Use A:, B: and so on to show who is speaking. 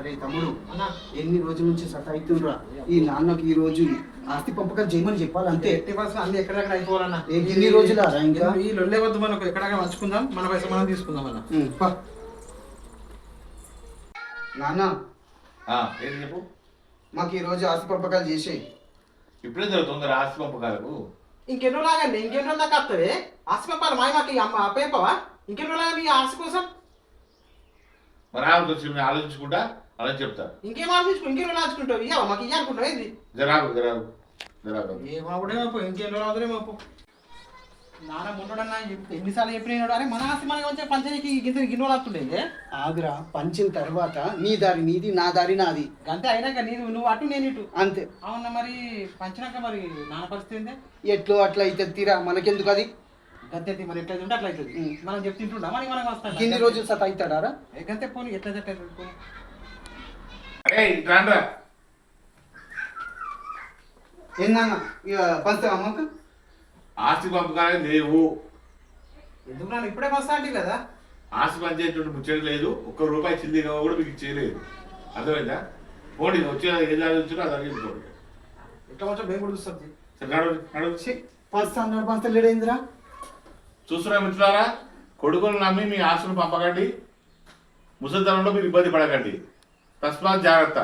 A: అరే తమ్ముడు ఎన్ని రోజుల నుంచి సతాయితుండ్రా ఈ నాన్నకి ఈ రోజు ఆస్తి పంపకం చేయమని చెప్పాలి అంతే.
B: అన్ని ఎక్కడెక్కడ అయిపోవాలన్నా
A: ఎన్ని రోజులా ఇంకా
B: ఈ లొల్లే వద్దు, మనకు ఎక్కడెక్కడ పంచుకుందాం, మన పైసలు మనం తీసుకుందాం అన్న.
A: నాన్న
C: ఏంటి చెప్పు.
A: మాకు ఈ రోజు ఆస్తి పంపకాలు చేసేయి.
C: ఇప్పుడే జరుగుతుంది ఆస్తి పంపకాలకు.
B: ఇంకెన్నో లాగండి, ఇంకెన్నో దాకా వస్తుంది ఆస్తి పంపాలి. మాకు అమ్మ అప్పయ్యప్పవా ఇంకెన్నో లాగా నీ ఆస్తి కోసం
C: మరి ఆలోచించుకుంటా అలా చెప్తా.
B: ఇంకేం ఆలోచించుకో, ఇంకేం ఆలోచించుకుంటావు? ఇయ్యావా మాకు ఇయ్యాలనుకుంటావు ఏంది?
C: జరాగు జరాగు జరాగు.
B: ఏమాపుడేమో ఇంకేం రాదురేమో. నాన్న ముండడన్నా ఎన్నిసార్లు చెప్పినాడు, అరే మన ఆస్తి మనకి వచ్చే పంచాయతీకి గిన్నెలు వస్తుండే.
A: ఆగురా, పంచిన తర్వాత నీ దారి నీది, నా దారి నాది.
B: అంతే అయినాక నువ్వు అటు నేను ఇటు
A: అంతే.
B: అవునా, మరి పంచినాక మరి నాన్న పరిస్థితి ఏందే?
A: ఎట్లో అట్లా అయితే తీరా, మనకెందుకు అది.
B: గంతే మరి ఎట్లయితే ఉంటే అట్లా అవుతుంది. మనం చెప్తుంటుండా మరి మనం వస్తాం
A: ఇన్ని రోజులు సతాయిస్తాడారా?
B: గంతే పోనీ ఎట్లయితే అట్లా పెట్టుకోని.
C: అరే రాండ్రా.
A: ఏందన్నా ఇక పంచుతావా మాకు?
C: ఆస్తి పంపకాలే లేవు.
B: ఎందుకు నన్ను ఇప్పుడే వస్తా అంటే కదా.
C: ఆస్తి పంచేటువంటి ముచ్చట లేదు, ఒక్క రూపాయి చిల్లిగా కూడా మీకు చేయలేదు. అర్థమైందా? పోండి, వచ్చే ఏది ఆలోచించో అది అడిగించుకోండి.
B: ఎట్లా వచ్చా మేము కూడా చూస్తాం.
C: సరే నడు నడు.
A: పంచుతా అన్నాడు, పంచలేడేందిరా?
C: చూస్తున్నా మిత్రులారా, కొడుకులు నమ్మి మీ ఆస్తులు పంపకండి, ముసలితనంలో మీరు ఇబ్బంది పడకండి. తస్మాత్ జాగ్రత్త.